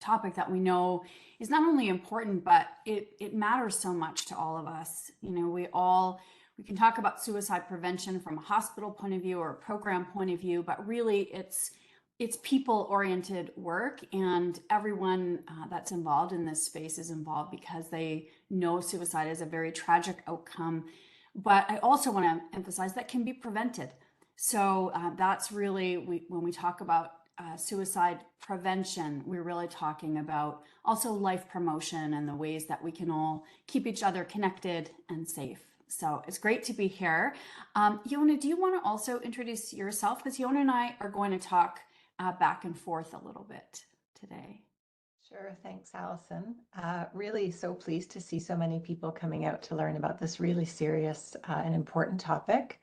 topic that we know is not only important, but it matters so much to all of us. You know, we can talk about suicide prevention from a hospital point of view or a program point of view, but really it's people-oriented work, and everyone that's involved in this space is involved because they know suicide is a very tragic outcome. But I also want to emphasize that can be prevented. So that's really, when we talk about suicide prevention, we're really talking about also life promotion and the ways that we can all keep each other connected and safe. So it's great to be here. Yona, do you want to also introduce yourself? Because Yona and I are going to talk back and forth a little bit today. Sure. Thanks, Allison. Really so pleased to see so many people coming out to learn about this really serious and important topic.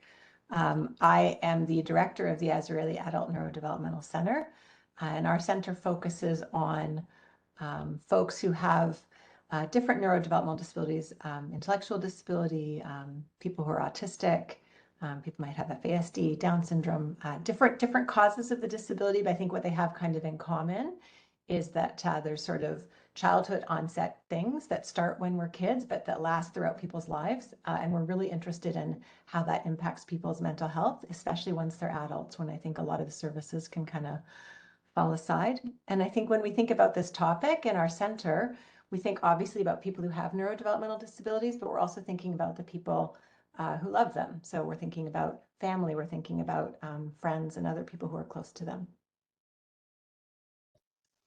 I am the director of the Azrieli Adult Neurodevelopmental Centre, and our center focuses on folks who have different neurodevelopmental disabilities, intellectual disability, people who are autistic, people might have FASD, Down syndrome, different causes of the disability, but I think what they have kind of in common is that there's sort of childhood onset things that start when we're kids, but that last throughout people's lives. And we're really interested in how that impacts people's mental health, especially once they're adults, when I think a lot of the services can kind of fall aside. And I think when we think about this topic in our center, we think obviously about people who have neurodevelopmental disabilities, but we're also thinking about the people who love them. So we're thinking about family, we're thinking about friends and other people who are close to them.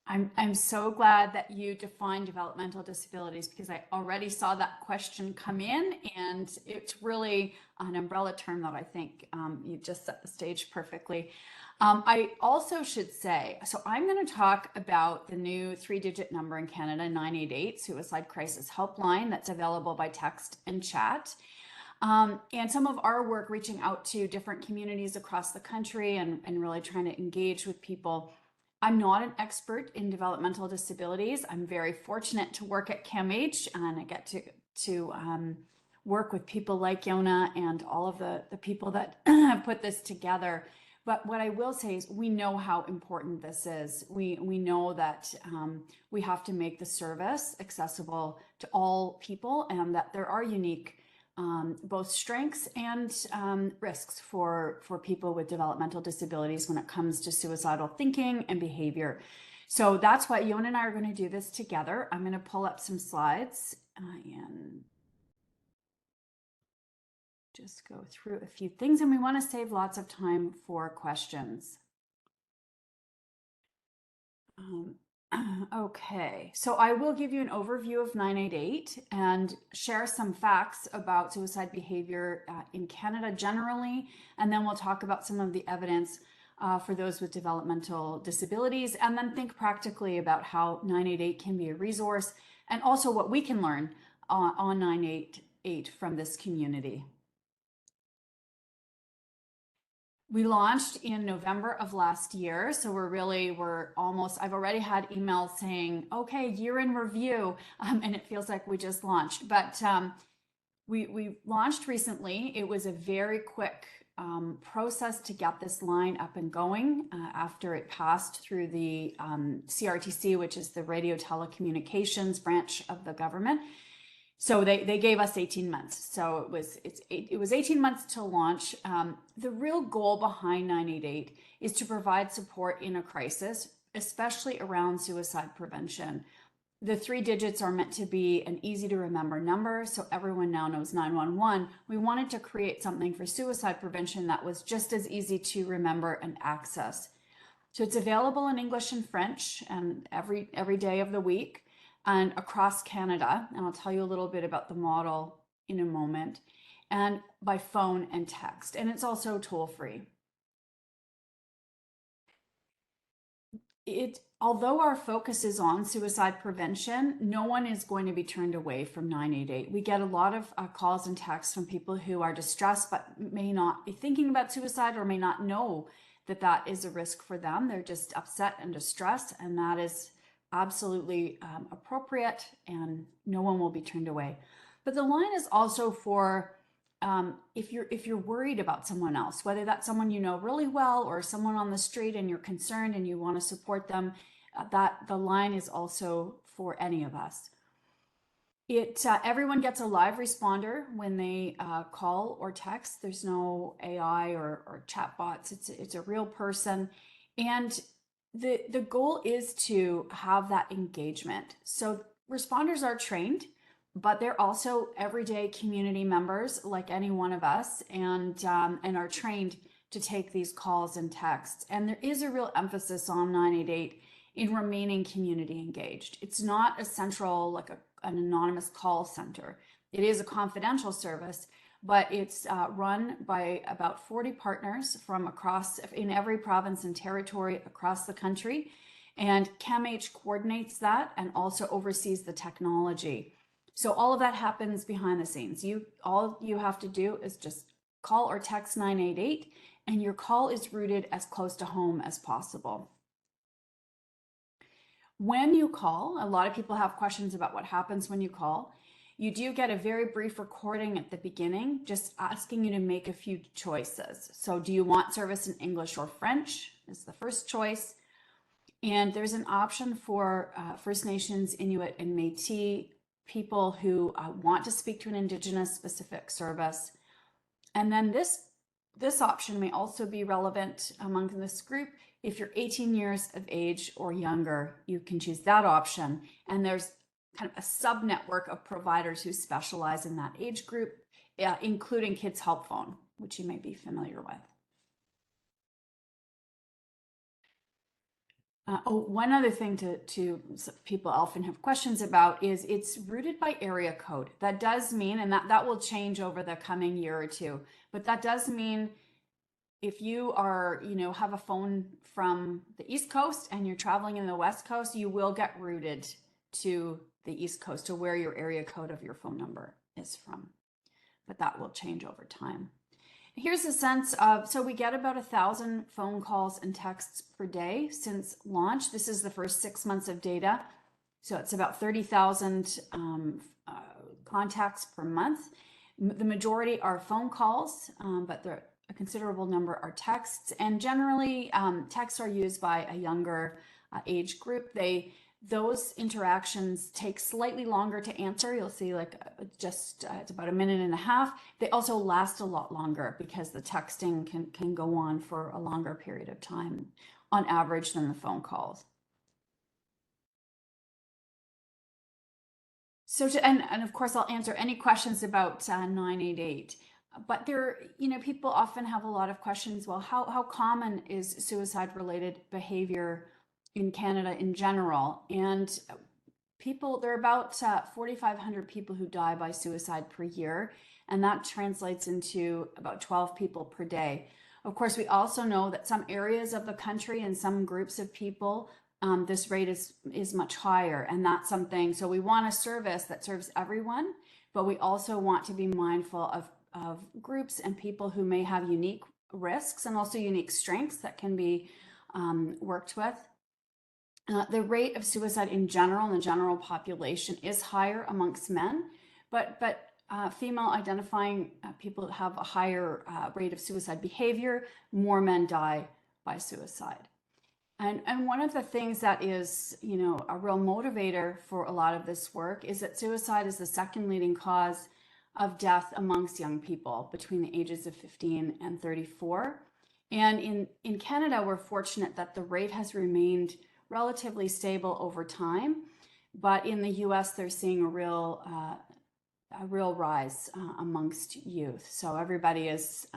I'm so glad that you define developmental disabilities, because I already saw that question come in, and it's really an umbrella term that I think you just set the stage perfectly. I also should say, so I'm going to talk about the new 3-digit number in Canada, 988, Suicide Crisis Helpline, that's available by text and chat. And some of our work reaching out to different communities across the country and really trying to engage with people. I'm not an expert in developmental disabilities. I'm very fortunate to work at CAMH, and I get to work with people like Yona and all of the people that have put this together. But what I will say is we know how important this is. We know that we have to make the service accessible to all people, and that there are unique both strengths and risks for people with developmental disabilities when it comes to suicidal thinking and behavior. So that's why Yona and I are going to do this together. I'm going to pull up some slides and just go through a few things, and we want to save lots of time for questions. Okay, so I will give you an overview of 988 and share some facts about suicide behavior in Canada generally, and then we'll talk about some of the evidence for those with developmental disabilities, and then think practically about how 988 can be a resource, and also what we can learn on 988 from this community. We launched in November of last year, so we're almost, I've already had emails saying, okay, year in review, and it feels like we just launched. But we launched recently. It was a very quick process to get this line up and going after it passed through the CRTC, which is the Radio Telecommunications branch of the government. So they gave us 18 months. So it was 18 months to launch. The real goal behind 988 is to provide support in a crisis, especially around suicide prevention. The 3 digits are meant to be an easy to remember number, so everyone now knows 911. We wanted to create something for suicide prevention that was just as easy to remember and access. So it's available in English and French and every day of the week and across Canada, and I'll tell you a little bit about the model in a moment, and by phone and text, and it's also toll-free. Although our focus is on suicide prevention, no one is going to be turned away from 988. We get a lot of calls and texts from people who are distressed but may not be thinking about suicide or may not know that that is a risk for them. They're just upset and distressed, and that is absolutely appropriate, and no one will be turned away. But the line is also for if you're worried about someone else, whether that's someone you know really well or someone on the street and you're concerned and you want to support them, that the line is also for any of us. Everyone gets a live responder when they call or text. There's no AI or chat bots. It's a real person. And the goal is to have that engagement. So responders are trained, but they're also everyday community members like any one of us, and are trained to take these calls and texts. And there is a real emphasis on 988 in remaining community engaged. It's not a central, like an anonymous call center. It is a confidential service, but it's run by about 40 partners from in every province and territory across the country. And CAMH coordinates that and also oversees the technology. So all of that happens behind the scenes. All you have to do is just call or text 988, and your call is routed as close to home as possible. When you call, a lot of people have questions about what happens when you call. You do get a very brief recording at the beginning, just asking you to make a few choices. So do you want service in English or French is the first choice. And there's an option for First Nations, Inuit, and Métis people who want to speak to an Indigenous specific service. And then this option may also be relevant among this group. If you're 18 years of age or younger, you can choose that option. And there's kind of a sub-network of providers who specialize in that age group, including Kids Help Phone, which you may be familiar with. One other thing to people often have questions about is it's routed by area code. That does mean, and that will change over the coming year or two, but that does mean if you are, have a phone from the East Coast and you're traveling in the West Coast, you will get routed to the East Coast, to where your area code of your phone number is from. But that will change over time. Here's a sense of, so we get about 1,000 phone calls and texts per day since launch. This is the first 6 months of data. So it's about 30,000 contacts per month. The majority are phone calls, but a considerable number are texts. And generally, texts are used by a younger age group. Those interactions take slightly longer to answer. You'll see it's about 1.5 minutes. They also last a lot longer because the texting can go on for a longer period of time on average than the phone calls. So and of course I'll answer any questions about 988. But people often have a lot of questions. Well, how common is suicide-related behavior in Canada in general? And there are about 4,500 people who die by suicide per year, and that translates into about 12 people per day. Of course, we also know that some areas of the country and some groups of people, this rate is much higher, and that's something. So we want a service that serves everyone, but we also want to be mindful of groups and people who may have unique risks and also unique strengths that can be worked with. The rate of suicide in general, in the general population, is higher amongst men, but female identifying people have a higher rate of suicide behavior. More men die by suicide. And one of the things that is, a real motivator for a lot of this work is that suicide is the second leading cause of death amongst young people between the ages of 15 and 34. And in Canada, we're fortunate that the rate has remained relatively stable over time, but in the US, they're seeing a real rise amongst youth. So everybody is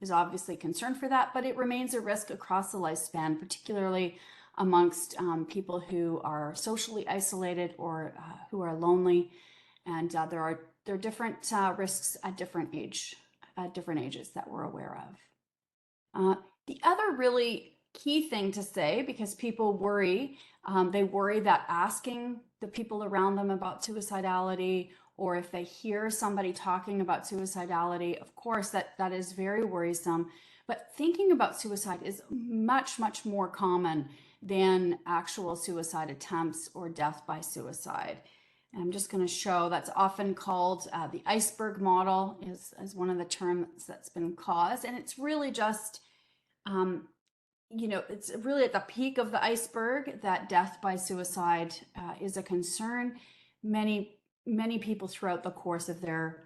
obviously concerned for that, but it remains a risk across the lifespan, particularly amongst people who are socially isolated or who are lonely. And there are different risks at different ages that we're aware of. The other really key thing to say, because people worry, they worry that asking the people around them about suicidality, or if they hear somebody talking about suicidality, of course, that is very worrisome. But thinking about suicide is much, much more common than actual suicide attempts or death by suicide. And I'm just going to show that's often called the iceberg model is one of the terms that's been caused. And it's really just it's really at the peak of the iceberg that death by suicide is a concern. Many people throughout the course of their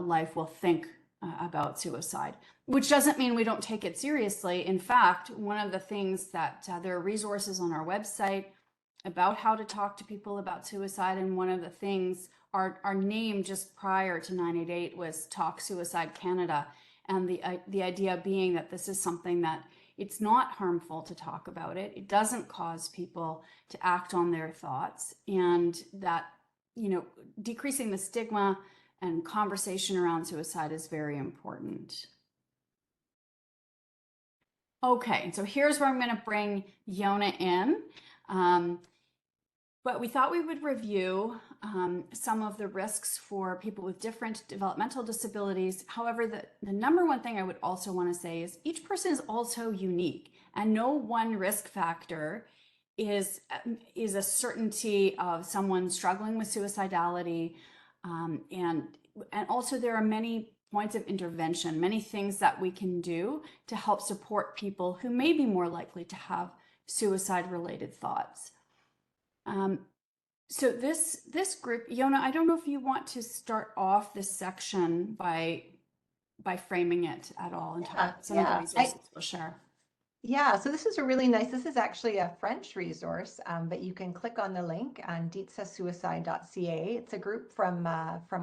life will think about suicide, which doesn't mean we don't take it seriously. In fact, one of the things that there are resources on our website about how to talk to people about suicide, and one of the things, our name just prior to 988 was Talk Suicide Canada, and the idea being that this is something that it's not harmful to talk about it. It doesn't cause people to act on their thoughts, and that, decreasing the stigma and conversation around suicide is very important. Okay, so here's where I'm going to bring Yona in. But we thought we would review some of the risks for people with different developmental disabilities. However, the number one thing I would also want to say is each person is also unique, and no one risk factor is a certainty of someone struggling with suicidality. And also there are many points of intervention, many things that we can do to help support people who may be more likely to have suicide-related thoughts. So this group, Yona, I don't know if you want to start off this section by framing it at all and talk about some of the resources we'll share. Yeah, so this is a really nice, this is actually a French resource, but you can click on the link on dites-a-suicide.ca. It's a group from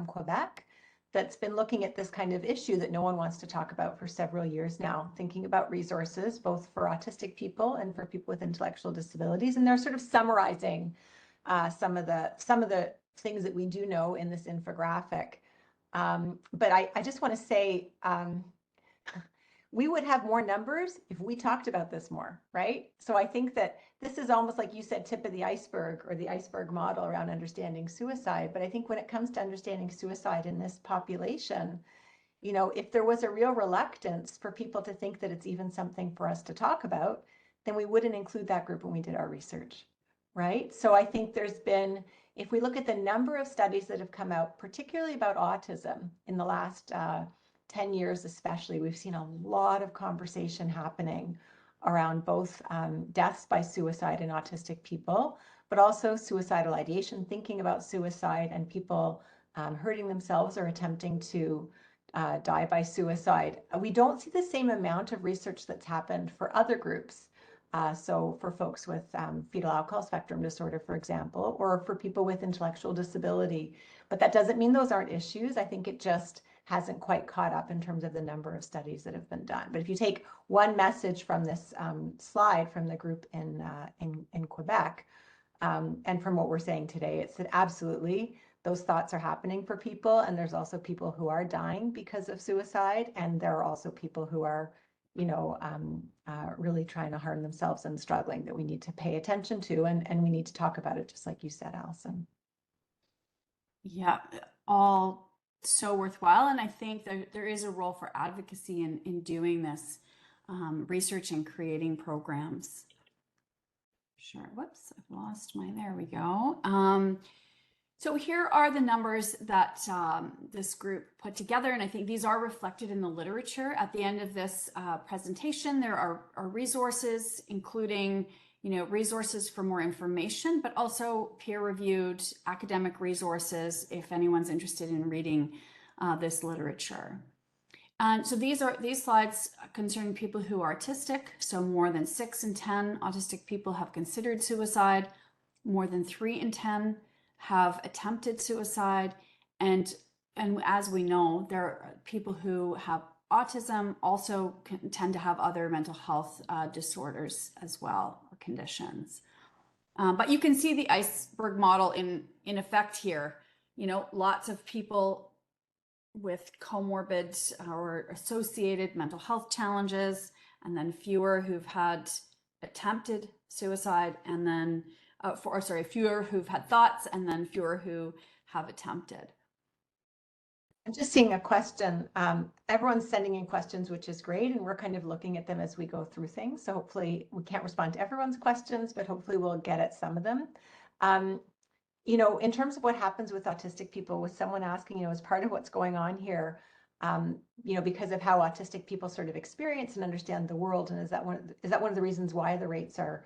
Quebec that's been looking at this kind of issue that no one wants to talk about for several years now, thinking about resources both for autistic people and for people with intellectual disabilities. And they're sort of summarizing some of the things that we do know in this infographic. But I just want to say, we would have more numbers if we talked about this more, right? So I think that this is almost like you said, tip of the iceberg, or the iceberg model around understanding suicide. But I think when it comes to understanding suicide in this population, if there was a real reluctance for people to think that it's even something for us to talk about, then we wouldn't include that group when we did our research, right? So I think there's been, if we look at the number of studies that have come out, particularly about autism in the last 10 years especially, we've seen a lot of conversation happening around both deaths by suicide in autistic people, but also suicidal ideation, thinking about suicide, and people hurting themselves or attempting to die by suicide. We don't see the same amount of research that's happened for other groups. So for folks with fetal alcohol spectrum disorder, for example, or for people with intellectual disability. But that doesn't mean those aren't issues. I think it just hasn't quite caught up in terms of the number of studies that have been done. But if you take one message from this slide from the group in Quebec, and from what we're saying today, it's that absolutely those thoughts are happening for people, and there's also people who are dying because of suicide, and there are also people who are really trying to harm themselves and struggling, that we need to pay attention to, and we need to talk about it, just like you said, Allison. Yeah, all so worthwhile. And I think there is a role for advocacy in doing this research and creating programs. Sure. Whoops, I've lost my, there we go. So here are the numbers that this group put together, and I think these are reflected in the literature. At the end of this presentation, there are resources, including resources for more information, but also peer-reviewed academic resources if anyone's interested in reading this literature. And so these slides concern people who are autistic. So more than 6 in 10 autistic people have considered suicide. More than 3 in 10 have attempted suicide. And as we know, there are people who have autism also tend to have other mental health disorders as well, or conditions. But you can see the iceberg model in effect here. Lots of people with comorbid or associated mental health challenges, and then fewer who've had attempted suicide, and then fewer who've had thoughts, and then fewer who have attempted. I'm just seeing a question. Everyone's sending in questions, which is great, and we're kind of looking at them as we go through things. So hopefully we can't respond to everyone's questions, but hopefully we'll get at some of them. In terms of what happens with autistic people, with someone asking, as part of what's going on here, because of how autistic people sort of experience and understand the world. And is that one of the reasons why the rates are,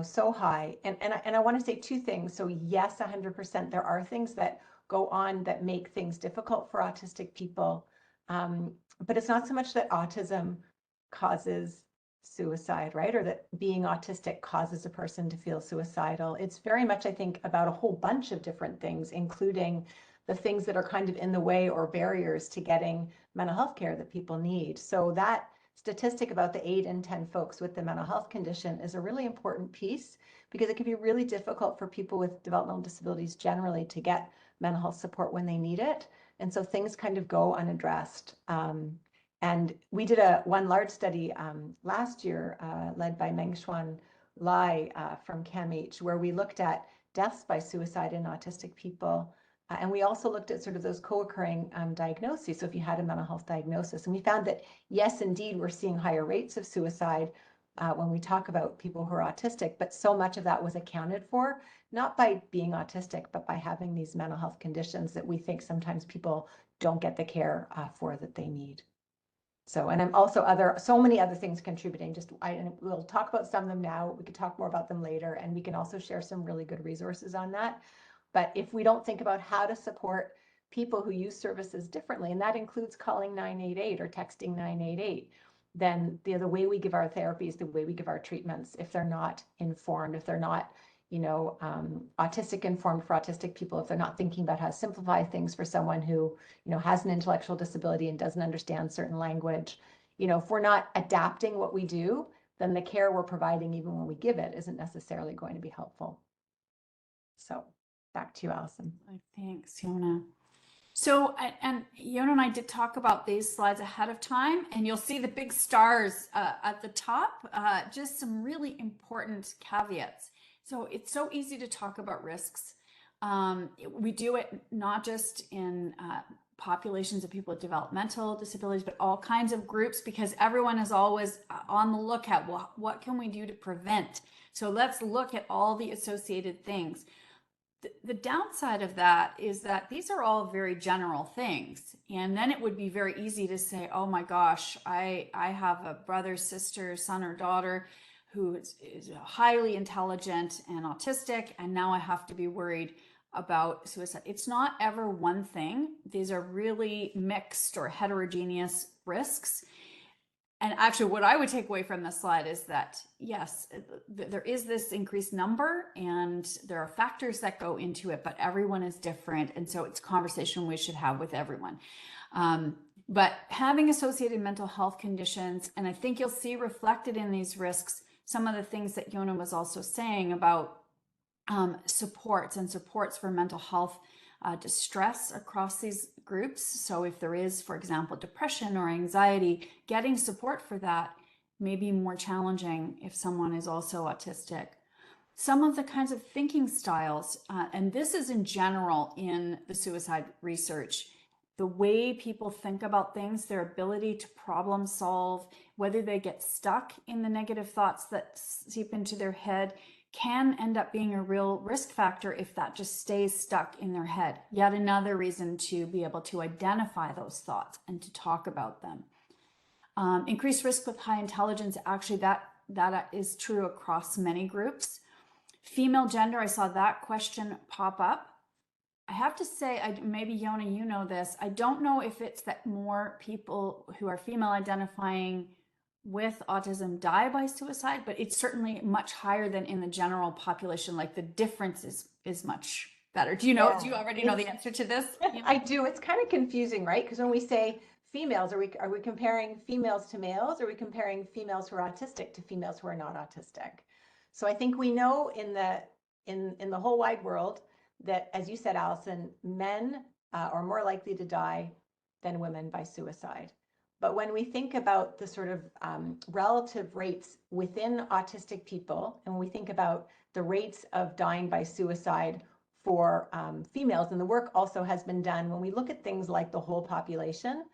so high? And I want to say two things. So yes, 100%, there are things that go on that make things difficult for autistic people. But it's not so much that autism causes suicide, right? Or that being autistic causes a person to feel suicidal. It's very much, I think, about a whole bunch of different things, including the things that are kind of in the way or barriers to getting mental health care that people need. So that statistic about the 8 in 10 folks with the mental health condition is a really important piece, because it can be really difficult for people with developmental disabilities generally to get mental health support when they need it. And so things kind of go unaddressed. And we did one large study last year led by Mengxuan Lai from CAMH, where we looked at deaths by suicide in autistic people. And we also looked at sort of those co-occurring diagnoses. So if you had a mental health diagnosis, and we found that, yes, indeed, we're seeing higher rates of suicide when we talk about people who are autistic, but so much of that was accounted for, not by being autistic, but by having these mental health conditions that we think sometimes people don't get the care for that they need. So, and I'm also so many other things contributing. And we'll talk about some of them now. We could talk more about them later, and we can also share some really good resources on that. But if we don't think about how to support people who use services differently, and that includes calling 988 or texting 988, then the way we give our therapies, the way we give our treatments, if they're not informed, if they're not, autistic informed for autistic people, if they're not thinking about how to simplify things for someone who, has an intellectual disability and doesn't understand certain language, if we're not adapting what we do, then the care we're providing, even when we give it, isn't necessarily going to be helpful. So back to you, Allison. Thanks, Yona. So, and Yona and I did talk about these slides ahead of time, and you'll see the big stars at the top, just some really important caveats. So it's so easy to talk about risks. We do it not just in populations of people with developmental disabilities, but all kinds of groups, because everyone is always on the lookout. Well, what can we do to prevent? So let's look at all the associated things. The downside of that is that these are all very general things. And then it would be very easy to say, oh my gosh, I have a brother, sister, son, or daughter who is highly intelligent and autistic, and now I have to be worried about suicide. It's not ever one thing. These are really mixed or heterogeneous risks. And actually, what I would take away from this slide is that, yes, there is this increased number and there are factors that go into it, but everyone is different. And so it's a conversation we should have with everyone. But having associated mental health conditions, and I think you'll see reflected in these risks, some of the things that Yona was also saying about supports for mental health distress across these groups. So if there is, for example, depression or anxiety, getting support for that may be more challenging if someone is also autistic. Some of the kinds of thinking styles, and this is in general in the suicide research, the way people think about things, their ability to problem solve, whether they get stuck in the negative thoughts that seep into their head, can end up being a real risk factor if that just stays stuck in their head. Yet another reason to be able to identify those thoughts and to talk about them. Increased risk with high intelligence, actually that is true across many groups. Female gender, I saw that question pop up. I have to say, maybe Yona, you know this, I don't know if it's that more people who are female identifying with autism die by suicide, but it's certainly much higher than in the general population. Like the difference is much better. Do you know? Yeah. Do you already know the answer to this? I do. It's kind of confusing, right? Because when we say females, are we comparing females to males? Or are we comparing females who are autistic to females who are not autistic? So I think we know in the whole wide world that, as you said, Allison, men are more likely to die than women by suicide. But when we think about the sort of relative rates within autistic people, and when we think about the rates of dying by suicide for females, and the work also has been done, when we look at things like the whole population,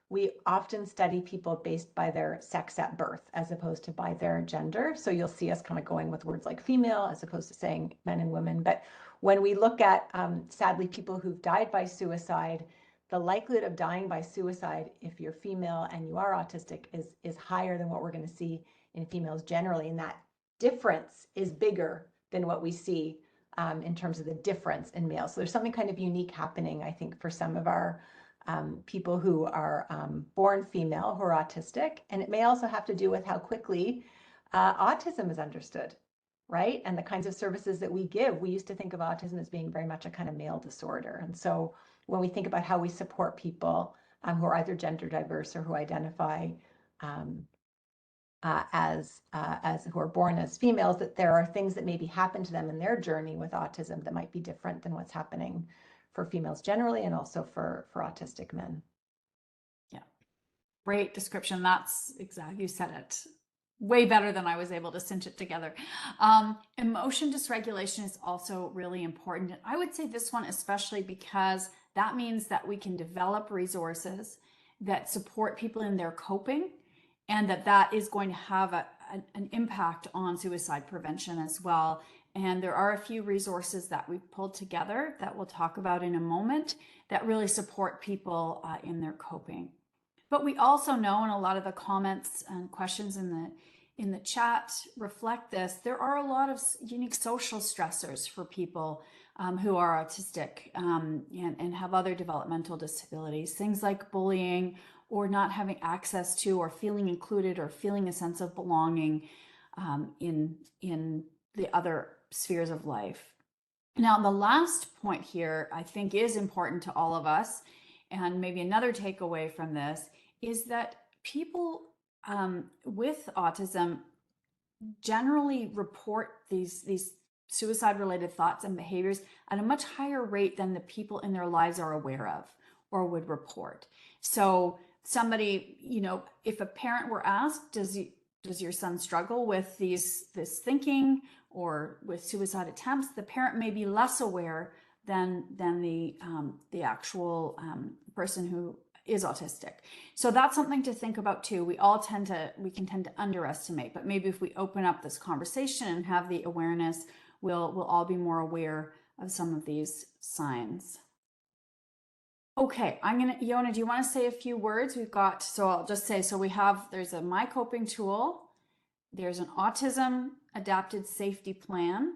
we often study people based by their sex at birth as opposed to by their gender. So you'll see us kind of going with words like female as opposed to saying men and women. But when we look at, sadly, people who've died by suicide, the likelihood of dying by suicide if you're female and you are autistic is higher than what we're going to see in females generally. And that difference is bigger than what we see in terms of the difference in males. So there's something kind of unique happening, I think, for some of our people who are born female who are autistic. And it may also have to do with how quickly autism is understood, right? And the kinds of services that we give. We used to think of autism as being very much a kind of male disorder. And so when we think about how we support people who are either gender diverse or who identify as who are born as females, that there are things that maybe happen to them in their journey with autism that might be different than what's happening for females generally, and also for autistic men. Yeah, great description. That's exactly, you said it way better than I was able to cinch it together. Emotion dysregulation is also really important. And I would say this one especially because that means that we can develop resources that support people in their coping, and that is going to have an impact on suicide prevention as well. And there are a few resources that we've pulled together that we'll talk about in a moment that really support people in their coping. But we also know, and a lot of the comments and questions in the chat reflect this, there are a lot of unique social stressors for people who are autistic and have other developmental disabilities. Things like bullying, or not having access to, or feeling included, or feeling a sense of belonging in the other spheres of life. Now, the last point here, I think, is important to all of us, and maybe another takeaway from this is that people with autism generally report these suicide-related thoughts and behaviors at a much higher rate than the people in their lives are aware of or would report. So somebody, if a parent were asked, does your son struggle with this thinking or with suicide attempts, the parent may be less aware than the actual person who is autistic. So that's something to think about too. We can tend to underestimate, but maybe if we open up this conversation and have the awareness, we'll all be more aware of some of these signs. Okay, Yona, do you want to say a few words? I'll just say, there's a My Coping tool, there's an Autism Adapted Safety Plan,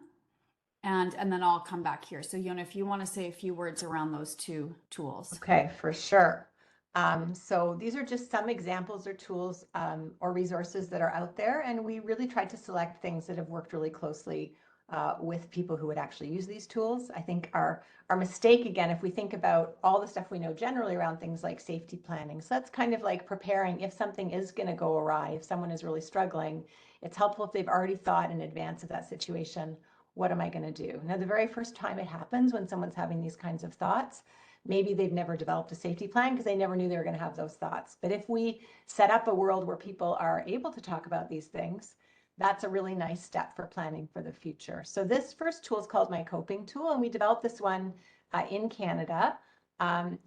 and then I'll come back here. So Yona, if you want to say a few words around those two tools. Okay, for sure. So these are just some examples or tools or resources that are out there, and we really tried to select things that have worked really closely with people who would actually use these tools. I think our mistake, again, if we think about all the stuff we know generally around things like safety planning, so that's kind of like preparing if something is going to go awry, if someone is really struggling, it's helpful if they've already thought in advance of that situation, what am I going to do? Now, the very first time it happens when someone's having these kinds of thoughts, maybe they've never developed a safety plan because they never knew they were going to have those thoughts. But if we set up a world where people are able to talk about these things, that's a really nice step for planning for the future. So this first tool is called My Coping Tool, and we developed this one in Canada. And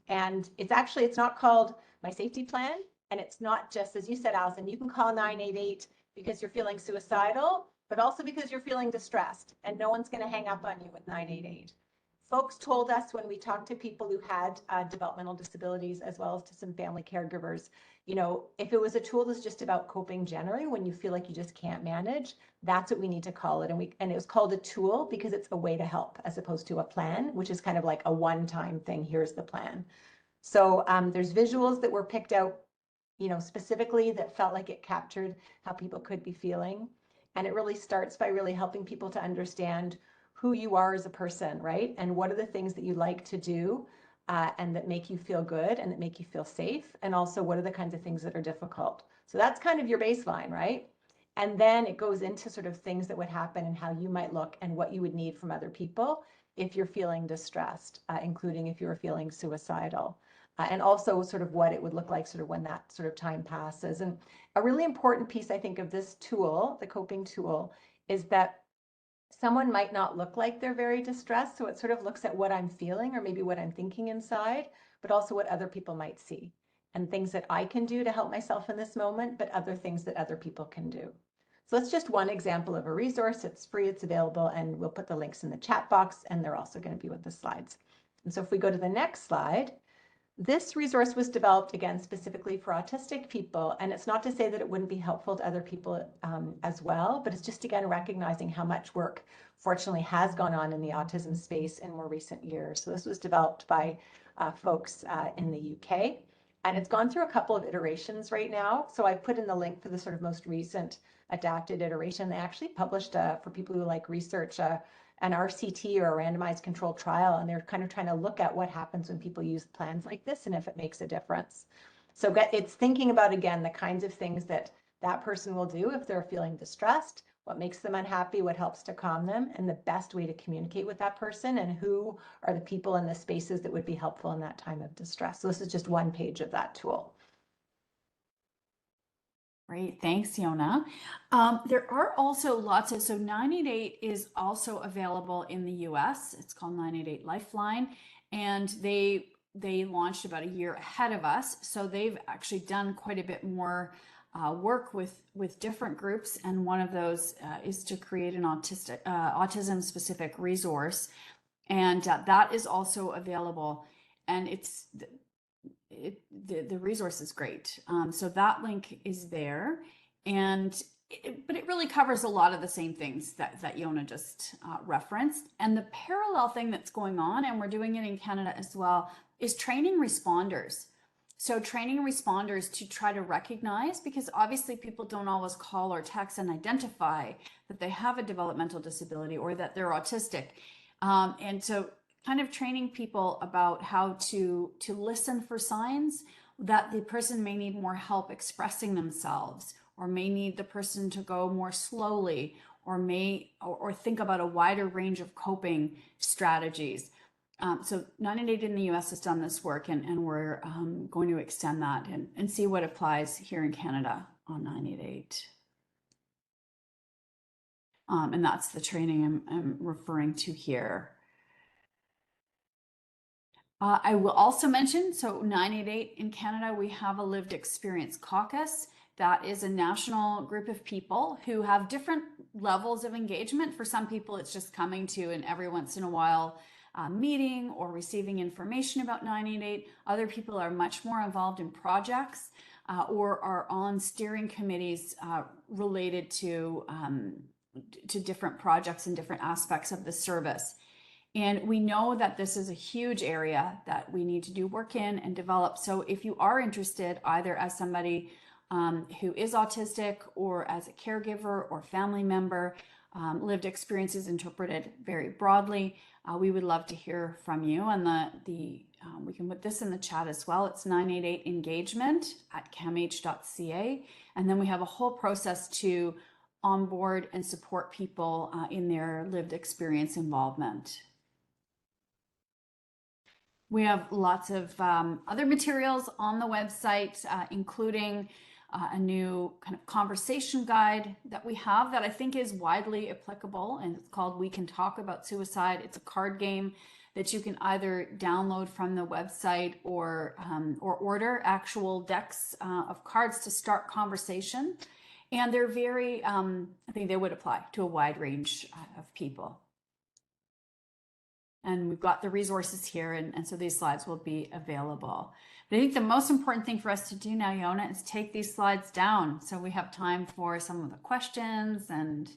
it's not called My Safety Plan, and it's not just, as you said, Allison, you can call 988 because you're feeling suicidal, but also because you're feeling distressed, and no one's going to hang up on you with 988. Folks told us when we talked to people who had developmental disabilities, as well as to some family caregivers, if it was a tool that's just about coping generally, when you feel like you just can't manage, that's what we need to call it. And it was called a tool because it's a way to help, as opposed to a plan, which is kind of like a one-time thing. Here's the plan. So there's visuals that were picked out, specifically that felt like it captured how people could be feeling. And it really starts by really helping people to understand who you are as a person, right? And what are the things that you like to do and that make you feel good and that make you feel safe? And also, what are the kinds of things that are difficult? So that's kind of your baseline, right? And then it goes into sort of things that would happen and how you might look and what you would need from other people if you're feeling distressed, including if you're feeling suicidal. And also sort of what it would look like sort of when that sort of time passes. And a really important piece, I think, of this tool, the coping tool, is that someone might not look like they're very distressed. So it sort of looks at what I'm feeling or maybe what I'm thinking inside, but also what other people might see and things that I can do to help myself in this moment, but other things that other people can do. So that's just one example of a resource. It's free, it's available, and we'll put the links in the chat box, and they're also going to be with the slides. And so if we go to the next slide, This resource was developed, again, specifically for autistic people, and it's not to say that it wouldn't be helpful to other people as well, but it's just, again, recognizing how much work, fortunately, has gone on in the autism space in more recent years. So this was developed by folks in the UK, and it's gone through a couple of iterations right now. So I've put in the link for the sort of most recent adapted iteration. They actually published, for people who like research, an RCT, or a randomized controlled trial, and they're kind of trying to look at what happens when people use plans like this and if it makes a difference. So it's thinking about, again, the kinds of things that that person will do if they're feeling distressed, what makes them unhappy, what helps to calm them, and the best way to communicate with that person, and who are the people in the spaces that would be helpful in that time of distress. So this is just one page of that tool. Great, thanks, Yona. There are also lots of, so 988 is also available in the US. It's called 988 Lifeline, and they launched about a year ahead of us. So they've actually done quite a bit more work with different groups, and one of those is to create an autism specific resource, and that is also available, and the resource is great. So that link is there, but it really covers a lot of the same things that Yona just referenced. And the parallel thing that's going on, and we're doing it in Canada as well, is training responders. So training responders to try to recognize, because obviously people don't always call or text and identify that they have a developmental disability or that they're autistic. And so kind of training people about how to listen for signs that the person may need more help expressing themselves, or may need the person to go more slowly, or think about a wider range of coping strategies. So 988 in the US has done this work, and we're going to extend that and see what applies here in Canada on 988. And that's the training I'm referring to here. I will also mention, so 988 in Canada, we have a lived experience caucus. That is a national group of people who have different levels of engagement. For some people, it's just coming to an every once in a while meeting or receiving information about 988. Other people are much more involved in projects or are on steering committees related to different projects and different aspects of the service. And we know that this is a huge area that we need to do work in and develop. So if you are interested, either as somebody who is autistic, or as a caregiver or family member, lived experience is interpreted very broadly. We would love to hear from you. And we can put this in the chat as well. It's 988engagement@camh.ca. And then we have a whole process to onboard and support people in their lived experience involvement. We have lots of other materials on the website, including a new kind of conversation guide that we have that I think is widely applicable, and it's called We Can Talk About Suicide. It's a card game that you can either download from the website or order actual decks of cards to start conversation. And they're very, I think they would apply to a wide range of people. And we've got the resources here, and so these slides will be available. But I think the most important thing for us to do now, Yona, is take these slides down so we have time for some of the questions and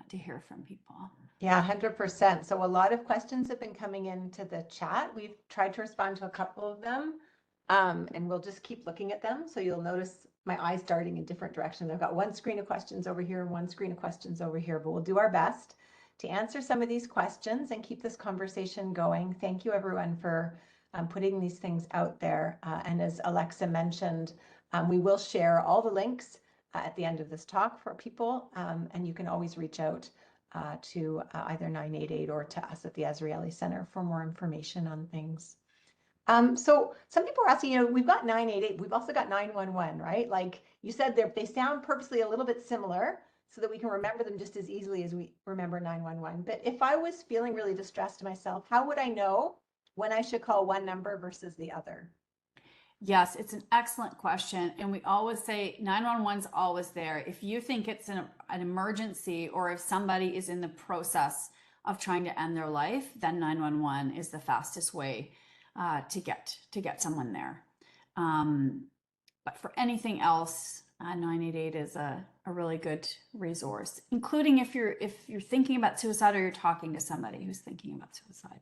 to hear from people. Yeah, 100%. So a lot of questions have been coming into the chat. We've tried to respond to a couple of them, and we'll just keep looking at them. So you'll notice my eyes darting in different directions. I've got one screen of questions over here and one screen of questions over here, but we'll do our best to answer some of these questions and keep this conversation going. Thank you, everyone, for putting these things out there. And as Alexa mentioned, we will share all the links at the end of this talk for people, and you can always reach out to either 988 or to us at the Azrieli Centre for more information on things. So some people are asking, we've got 988, we've also got 911, right? Like you said, they sound purposely a little bit similar, so that we can remember them just as easily as we remember 911. But if I was feeling really distressed myself, how would I know when I should call one number versus the other? Yes, it's an excellent question. And we always say 911's always there. If you think it's an emergency, or if somebody is in the process of trying to end their life, then 911 is the fastest way to get someone there. But for anything else, 988 is a really good resource, including if you're thinking about suicide or you're talking to somebody who's thinking about suicide.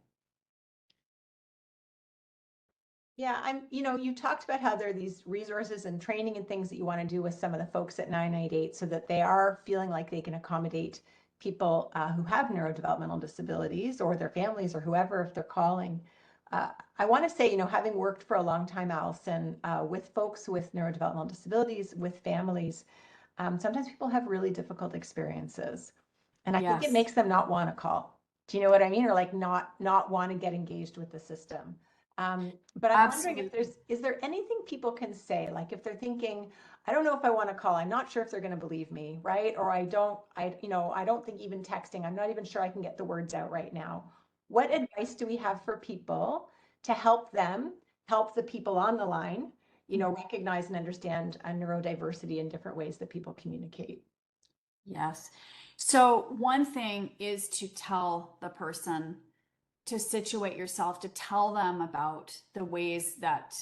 Yeah, you talked about how there are these resources and training and things that you want to do with some of the folks at 988 so that they are feeling like they can accommodate people who have neurodevelopmental disabilities or their families or whoever, if they're calling. I want to say, having worked for a long time, Allison, with folks with neurodevelopmental disabilities, with families, sometimes people have really difficult experiences. And I think it Yes. makes them not want to call. Do you know what I mean? Or like not want to get engaged with the system. But I'm wondering if is there anything people can say? Like if they're thinking, I don't know if I want to call, I'm not sure if they're going to believe me, right? Or I don't think even texting, I'm not even sure I can get the words out right now. What advice do we have for people to help them, help the people on the line, recognize and understand neurodiversity in different ways that people communicate? Yes. So one thing is to tell the person, to situate yourself, to tell them about the ways that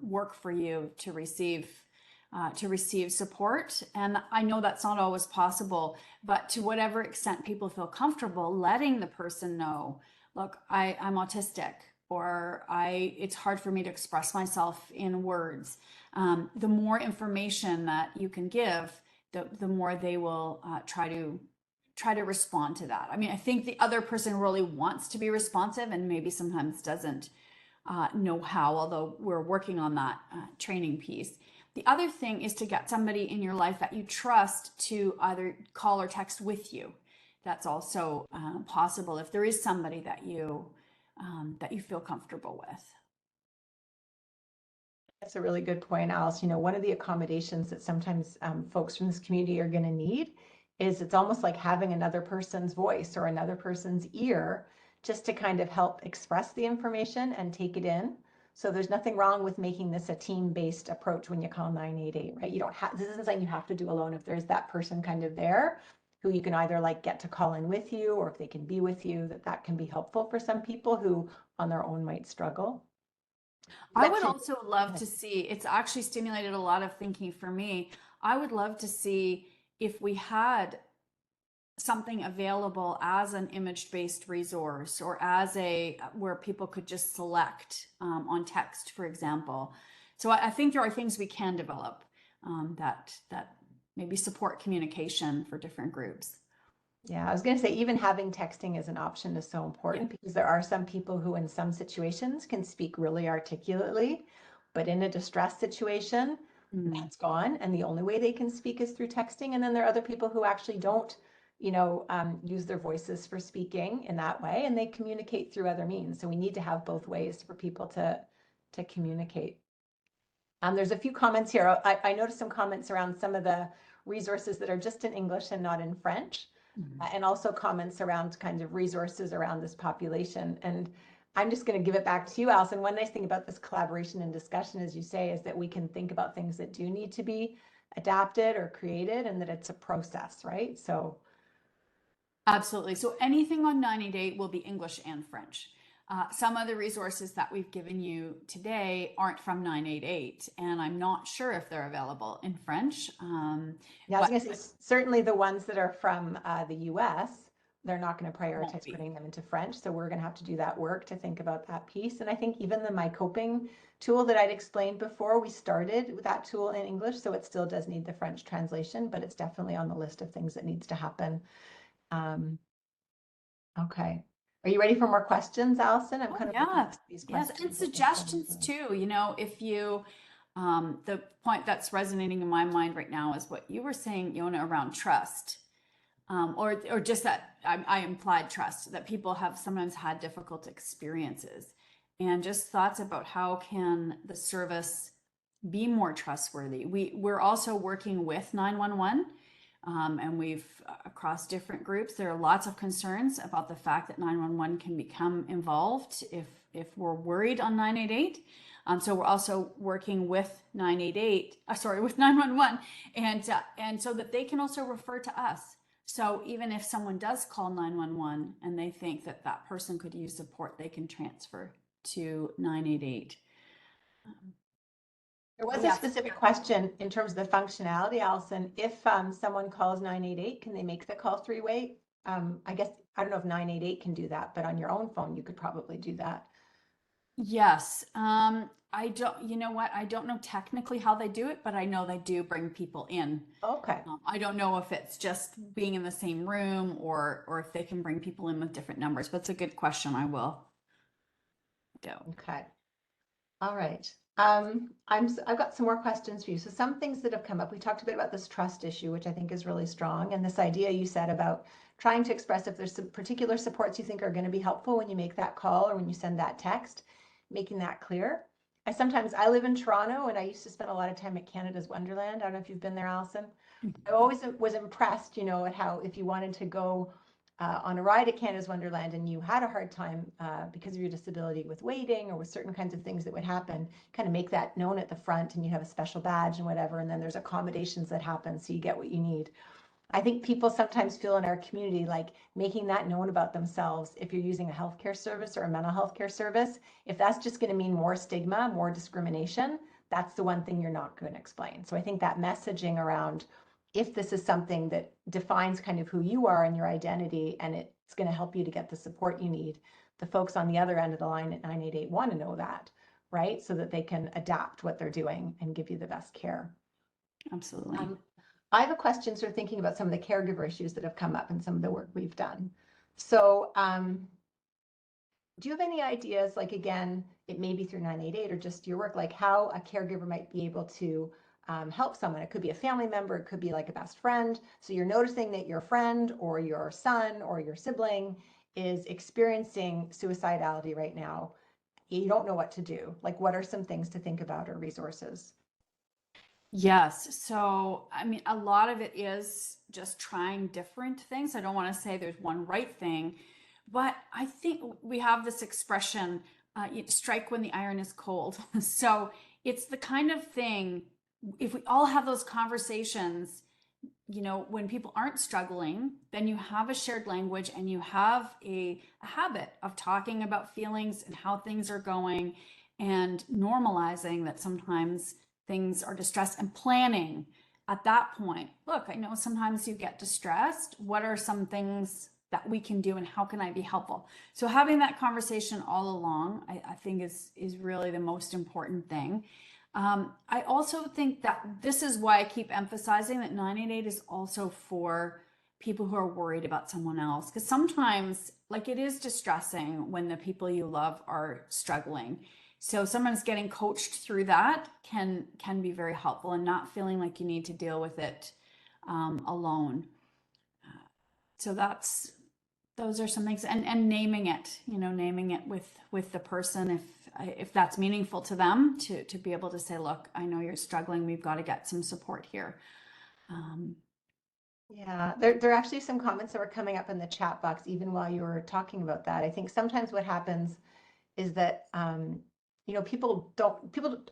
work for you to receive support. And I know that's not always possible, but to whatever extent people feel comfortable letting the person know, look, I'm autistic, or it's hard for me to express myself in words. The more information that you can give, the more they will try to respond to that. I mean, I think the other person really wants to be responsive and maybe sometimes doesn't know how, although we're working on that training piece. The other thing is to get somebody in your life that you trust to either call or text with you. That's also possible if there is somebody that you feel comfortable with. That's a really good point, Alice. One of the accommodations that sometimes folks from this community are going to need is it's almost like having another person's voice or another person's ear just to kind of help express the information and take it in. So there's nothing wrong with making this a team-based approach when you call 988, right? You don't have, this isn't something you have to do alone. If there's that person kind of there who you can either like get to call in with you, or if they can be with you, that can be helpful for some people who on their own might struggle. I would also love to see, it's actually stimulated a lot of thinking for me. I would love to see if we had something available as an image-based resource, or as where people could just select on text, for example. So I think there are things we can develop that maybe support communication for different groups. Yeah, I was going to say even having texting as an option is so important because there are some people who in some situations can speak really articulately, but in a distress situation, that's gone. And the only way they can speak is through texting. And then there are other people who actually don't, use their voices for speaking in that way, and they communicate through other means. So we need to have both ways for people to communicate. There's a few comments here. I noticed some comments around some of the resources that are just in English and not in French. And also comments around kind of resources around this population. And I'm just going to give it back to you, Allison. One nice thing about this collaboration and discussion, as you say, is that we can think about things that do need to be adapted or created, and that it's a process, right? So absolutely. So anything on 988 will be English and French. Some of the resources that we've given you today aren't from 988, and I'm not sure if they're available in French. Yeah, I was going to say, certainly the ones that are from the US, they're not going to prioritize putting them into French. So we're going to have to do that work to think about that piece. And I think even the My Coping tool that I'd explained before, we started with that tool in English. So it still does need the French translation, but it's definitely on the list of things that needs to happen. Okay. Are you ready for more questions, Allison? I'm kind of looking at these questions. Yes, and suggestions too. If you, the point that's resonating in my mind right now is what you were saying, Yona, around trust, or just that I implied trust, that people have sometimes had difficult experiences, and just thoughts about how can the service be more trustworthy. We're also working with 911. And we've across different groups, there are lots of concerns about the fact that 911 can become involved if we're worried on 988. So we're also working with 911, and so that they can also refer to us. So even if someone does call 911 and they think that that person could use support, they can transfer to 988. There was a Yes. specific question in terms of the functionality, Allison. If someone calls 988, can they make the call three-way? I guess, I don't know if 988 can do that, but on your own phone, you could probably do that. Yes. I don't, you know what? I don't know technically how they do it, but I know they do bring people in. Okay. I don't know if it's just being in the same room or if they can bring people in with different numbers, but it's a good question. I will do. Okay. All right. I've got some more questions for you. So some things that have come up, we talked a bit about this trust issue, which I think is really strong. And this idea you said about trying to express if there's some particular supports you think are going to be helpful when you make that call or when you send that text, making that clear. I live in Toronto and I used to spend a lot of time at Canada's Wonderland. I don't know if you've been there, Allison. I always was impressed, at how if you wanted to go on a ride at Canada's Wonderland and you had a hard time because of your disability with waiting or with certain kinds of things that would happen, kind of make that known at the front and you have a special badge and whatever, and then there's accommodations that happen so you get what you need. I think people sometimes feel in our community like making that known about themselves if you're using a healthcare service or a mental health care service, if that's just going to mean more stigma, more discrimination, that's the one thing you're not going to explain. So I think that messaging around if this is something that defines kind of who you are and your identity and it's going to help you to get the support you need, the folks on the other end of the line at 988 want to know that, right? So that they can adapt what they're doing and give you the best care. Absolutely. I have a question sort of thinking about some of the caregiver issues that have come up in some of the work we've done. So do you have any ideas, like, again, it may be through 988 or just your work, like how a caregiver might be able to help someone? It could be a family member, it could be like a best friend. So you're noticing that your friend or your son or your sibling is experiencing suicidality right now. You don't know what to do. Like, what are some things to think about or resources? Yes. So, I mean, a lot of it is just trying different things. I don't want to say there's one right thing, but I think we have this expression, strike when the iron is cold. So it's the kind of thing, if we all have those conversations, when people aren't struggling, then you have a shared language and you have a habit of talking about feelings and how things are going and normalizing that sometimes things are distressed and planning at that point. Look, I know sometimes you get distressed. What are some things that we can do and how can I be helpful? So having that conversation all along, I think is really the most important thing. I also think that this is why I keep emphasizing that 988 is also for people who are worried about someone else. Because sometimes, like, it is distressing when the people you love are struggling. So someone's getting coached through that can be very helpful and not feeling like you need to deal with it alone. So those are some things, and naming it, naming it with the person if that's meaningful to them, to be able to say, look, I know you're struggling. We've got to get some support here. Yeah, there are actually some comments that were coming up in the chat box even while you were talking about that. I think sometimes what happens is that people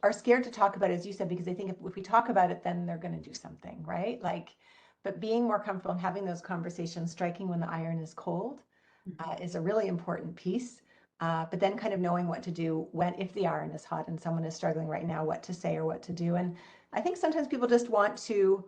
are scared to talk about it, as you said, because they think if we talk about it, then they're going to do something, right? But being more comfortable and having those conversations, striking when the iron is cold, is a really important piece. But then kind of knowing what to do if the iron is hot and someone is struggling right now, what to say or what to do. And I think sometimes people just want to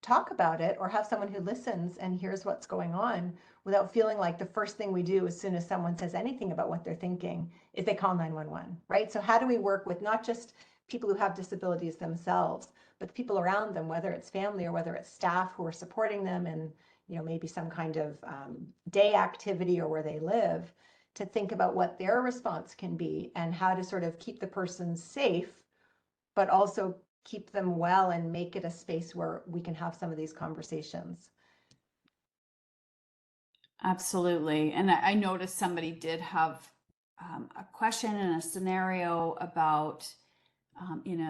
talk about it or have someone who listens and hears what's going on without feeling like the first thing we do as soon as someone says anything about what they're thinking is they call 911, right? So how do we work with not just people who have disabilities themselves, but the people around them, whether it's family or whether it's staff who are supporting them and maybe some kind of day activity or where they live, to think about what their response can be and how to sort of keep the person safe, but also keep them well and make it a space where we can have some of these conversations. Absolutely. And I noticed somebody did have a question and a scenario about in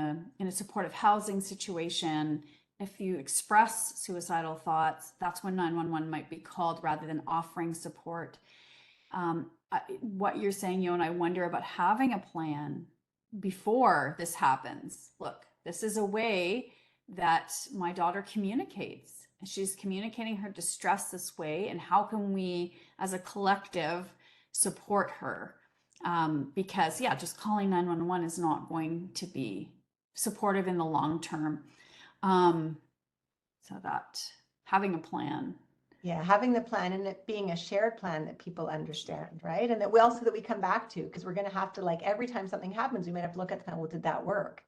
a supportive housing situation, if you express suicidal thoughts, that's when 911 might be called rather than offering support. What you're saying, Yona, I wonder about having a plan before this happens. Look, this is a way that my daughter communicates. She's communicating her distress this way, and how can we, as a collective, support her? because yeah, just calling 911 is not going to be supportive in the long term. So that having a plan. Yeah, having the plan and it being a shared plan that people understand, right? And that we also that we come back to, because we're going to have to, like, every time something happens, we might have to look at the plan. Well, did that work?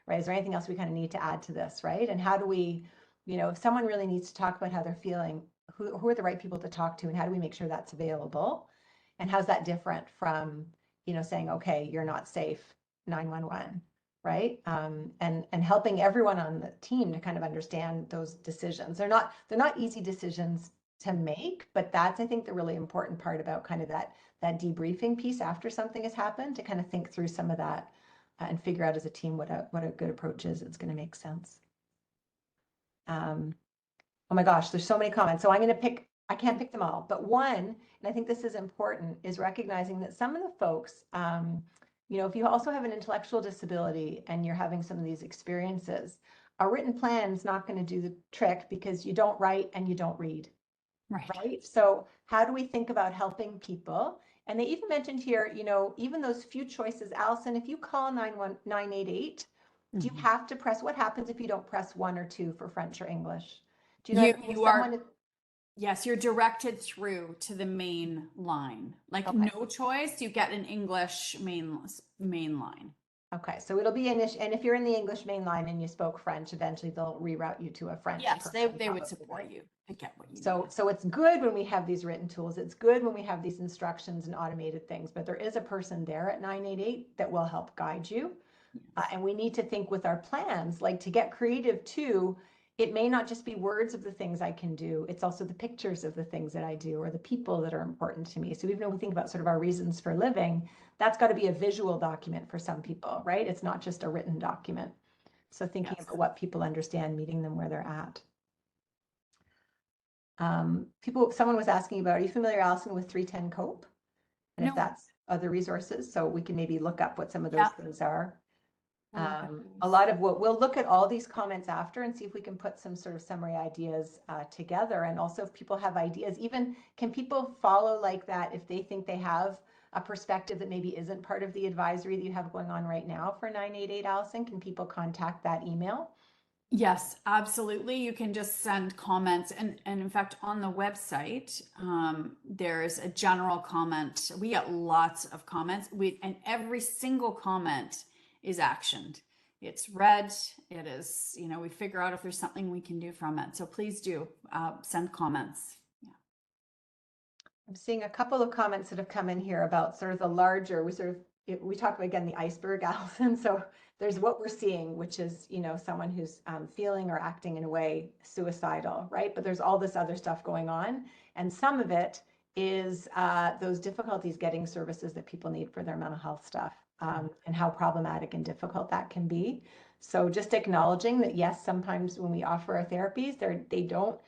Right? Is there anything else we kind of need to add to this, right? And how do we, if someone really needs to talk about how they're feeling, who are the right people to talk to, and how do we make sure that's available? And how's that different from, saying, okay, you're not safe, 911, right? And helping everyone on the team to kind of understand those decisions. They're not easy decisions to make, but that's, I think, the really important part about kind of that debriefing piece after something has happened, to kind of think through some of that and figure out as a team what a good approach is. It's going to make sense. Oh my gosh, there's so many comments. So I can't pick them all, but one, and I think this is important, is recognizing that some of the folks, if you also have an intellectual disability and you're having some of these experiences, a written plan is not going to do the trick, because you don't write and you don't read. Right. So how do we think about helping people? And they even mentioned here, even those few choices. Allison, if you call 988, do you have to press? What happens if you don't press 1 or 2 for French or English? Do you know You are, yes, you're directed through to the main line. Like, okay, no choice, you get an English main line. Okay, so it'll be and if you're in the English main line and you spoke French, eventually they'll reroute you to a French person. Yes, they would support you to get what you need. So it's good when we have these written tools. It's good when we have these instructions and automated things, but there is a person there at 988 that will help guide you. Yes. And we need to think with our plans, like, to get creative too. It may not just be words of the things I can do. It's also the pictures of the things that I do, or the people that are important to me. So even though we think about sort of our reasons for living, that's got to be a visual document for some people, right? It's not just a written document. So thinking about what people understand, meeting them where they're at. Someone was asking about, are you familiar, Allison, with 310 COPE? And if that's other resources, so we can maybe look up what some of those things are. A lot of what we'll look at all these comments after and see if we can put some sort of summary ideas together. And also, if people have ideas, even can people follow like that if they think they have a perspective that maybe isn't part of the advisory that you have going on right now for 988, Allison? Can people contact that email? Yes, absolutely. You can just send comments. And in fact, on the website, there's a general comment. We get lots of comments. And every single comment is actioned. It's read. It is, we figure out if there's something we can do from it. So please do send comments. Yeah. I'm seeing a couple of comments that have come in here about sort of the larger, we talk about, again, the iceberg, Allison. So there's what we're seeing, which is, someone who's feeling or acting in a way suicidal, right? But there's all this other stuff going on. And some of it is those difficulties getting services that people need for their mental health stuff, and how problematic and difficult that can be. So just acknowledging that, yes, sometimes when we offer our therapies, they don't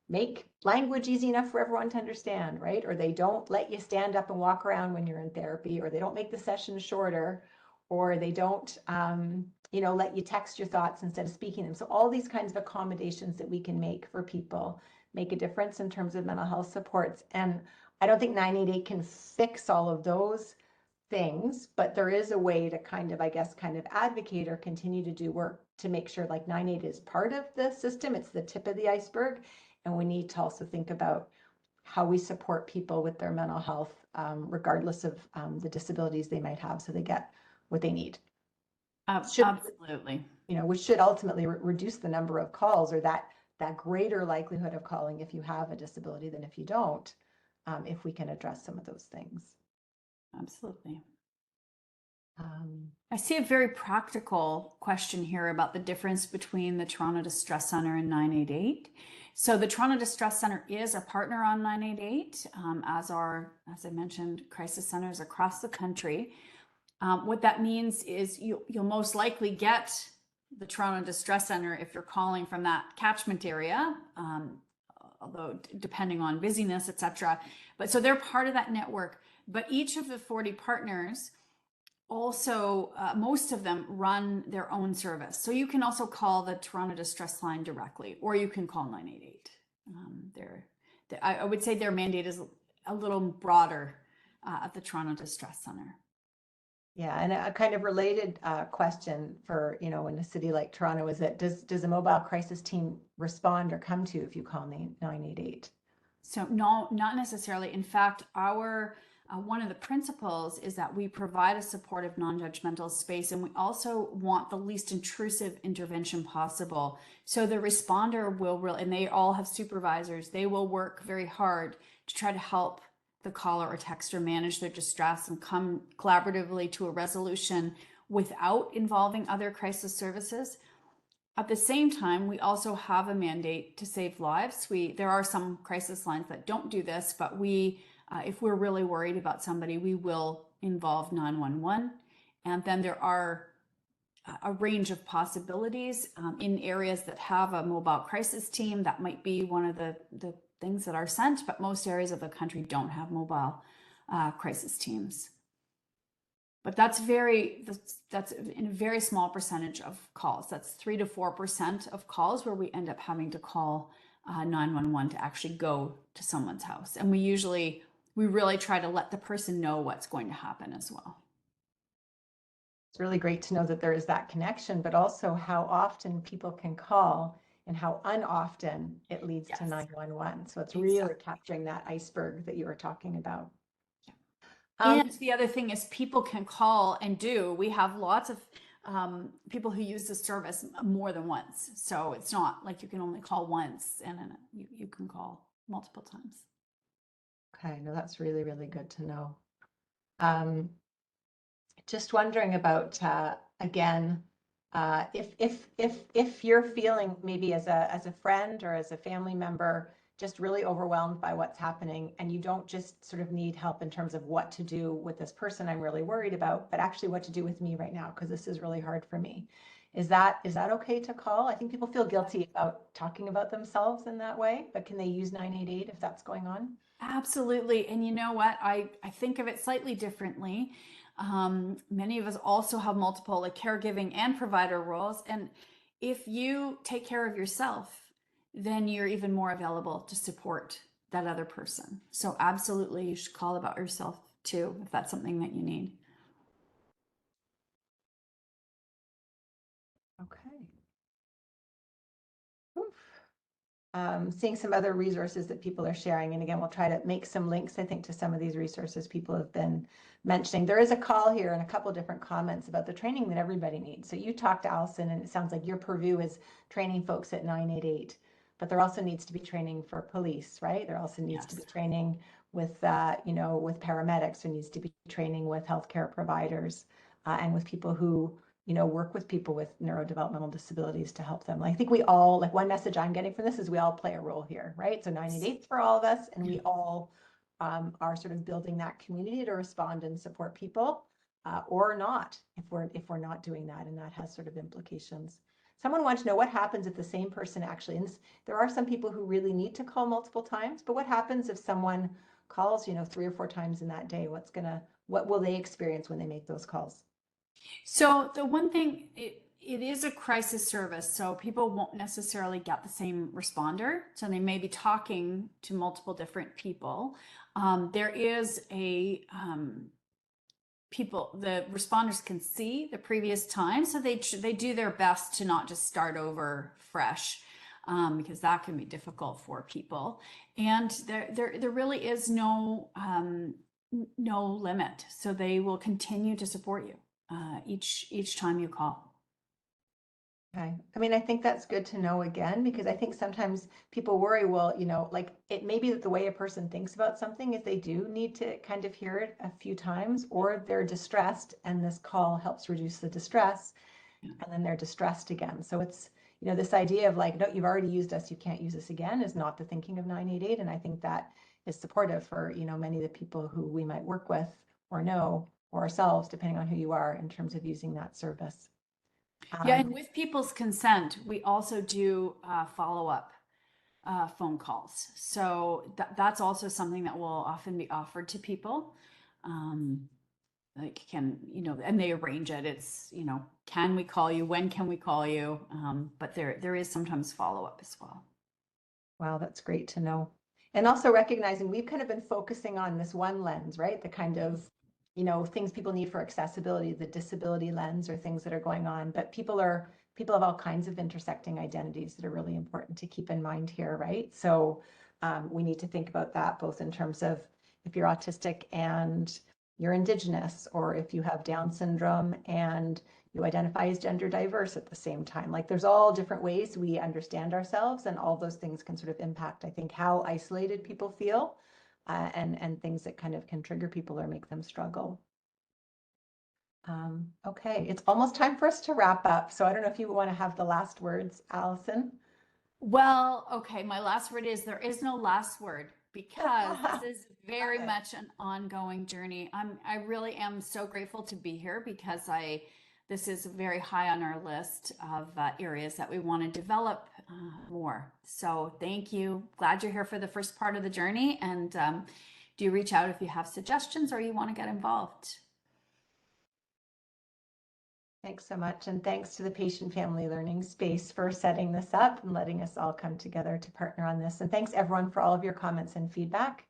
make language easy enough for everyone to understand, right? Or they don't let you stand up and walk around when you're in therapy, or they don't make the session shorter, or they don't, let you text your thoughts instead of speaking them. So all these kinds of accommodations that we can make for people make a difference in terms of mental health supports. And I don't think 988 can fix all of those things, but there is a way to kind of advocate or continue to do work to make sure, like, 988 is part of the system. It's the tip of the iceberg. And we need to also think about how we support people with their mental health, regardless of the disabilities they might have, so they get what they need. Absolutely. Which should ultimately reduce the number of calls, or that greater likelihood of calling if you have a disability than if you don't, if we can address some of those things. Absolutely. I see a very practical question here about the difference between the Toronto Distress Centre and 988. So the Toronto Distress Centre is a partner on 988, as I mentioned, crisis centers across the country. What that means is you'll most likely get the Toronto Distress Centre if you're calling from that catchment area, although depending on busyness, etc. But so they're part of that network. But each of the 40 partners also, most of them run their own service. So you can also call the Toronto Distress Line directly, or you can call 988. I would say their mandate is a little broader at the Toronto Distress Centre. Yeah, and a kind of related question for, in a city like Toronto is that does a mobile crisis team respond or come to you if you call 988? So no, not necessarily. In fact, our one of the principles is that we provide a supportive, non-judgmental space, and we also want the least intrusive intervention possible. So the responder will really, and they all have supervisors, they will work very hard to try to help the caller or texter manage their distress and come collaboratively to a resolution without involving other crisis services. At the same time, we also have a mandate to save lives. There are some crisis lines that don't do this, but if we're really worried about somebody, we will involve 911. And then there are a range of possibilities in areas that have a mobile crisis team. That might be one of the things that are sent, but most areas of the country don't have mobile crisis teams. But that's in a very small percentage of calls. That's 3 to 4% of calls where we end up having to call 911 to actually go to someone's house. And we really try to let the person know what's going to happen as well. It's really great to know that there is that connection, but also how often people can call and how unoften it leads to 911. So it's really capturing that iceberg that you were talking about. And the other thing is people can call and we have lots of people who use the service more than once. So it's not like you can only call once and then you can call multiple times. Okay, no, that's really, really good to know. Just wondering about, again, if you're feeling maybe as a friend or as a family member, just really overwhelmed by what's happening, and you don't just sort of need help in terms of what to do with this person I'm really worried about, but actually what to do with me right now, because this is really hard for me. Is that okay to call? I think people feel guilty about talking about themselves in that way, but can they use 988 if that's going on? Absolutely. And you know what? I think of it slightly differently. Many of us also have multiple caregiving and provider roles. And if you take care of yourself, then you're even more available to support that other person. So absolutely, you should call about yourself too, if that's something that you need. Okay. Seeing some other resources that people are sharing. And again, we'll try to make some links, I think, to some of these resources people have been mentioning. There is a call here and a couple different comments about the training that everybody needs. So you talked to Allison, and it sounds like your purview is training folks at 988, but there also needs to be training for police, right? There also needs to be training with, with paramedics. There needs to be training with healthcare providers and with people who work with people with neurodevelopmental disabilities to help them. I think we all, one message I'm getting from this is we all play a role here, right? So 988 for all of us, and we all are sort of building that community to respond and support people, or not, if we're not doing that, and that has sort of implications. Someone wants to know what happens if the same person actually, and there are some people who really need to call multiple times, but what happens if someone calls, 3 or 4 times in that day? What will they experience when they make those calls? So the one thing, it is a crisis service, so people won't necessarily get the same responder. So they may be talking to multiple different people. There is the responders can see the previous time, so they do their best to not just start over fresh, because that can be difficult for people. And there really is no limit, so they will continue to support you each time you call. Okay. I mean, I think that's good to know again, because I think sometimes people worry, well, it may be that the way a person thinks about something is they do need to kind of hear it a few times, or they're distressed and this call helps reduce the distress, and then they're distressed again. So it's, this idea of no, you've already used us, you can't use us again, is not the thinking of 988. And I think that is supportive for, many of the people who we might work with or know, or ourselves, depending on who you are, in terms of using that service. Yeah, and with people's consent, we also do follow-up phone calls. So that's also something that will often be offered to people. And they arrange it. It's, can we call you? When can we call you? But there is sometimes follow-up as well. Wow, that's great to know. And also recognizing we've kind of been focusing on this one lens, right? The kind of, you know, things people need for accessibility, the disability lens, or things that are going on. But people have all kinds of intersecting identities that are really important to keep in mind here, right? So we need to think about that both in terms of if you're autistic and you're Indigenous, or if you have Down syndrome and you identify as gender diverse at the same time. Like there's all different ways we understand ourselves, and all those things can sort of impact, I think, how isolated people feel, and things that kind of can trigger people or make them struggle. Okay, it's almost time for us to wrap up. So I don't know if you want to have the last words, Allison. Well, okay, my last word is there is no last word because this is very Love it. much an ongoing journey. I really am so grateful to be here because this is very high on our list of areas that we want to develop more. So thank you. Glad you're here for the first part of the journey, and do reach out if you have suggestions or you want to get involved. Thanks so much. And thanks to the Patient Family Learning Space for setting this up and letting us all come together to partner on this. And thanks everyone for all of your comments and feedback.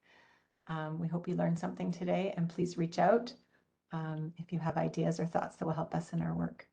We hope you learned something today, and please reach out if you have ideas or thoughts that will help us in our work.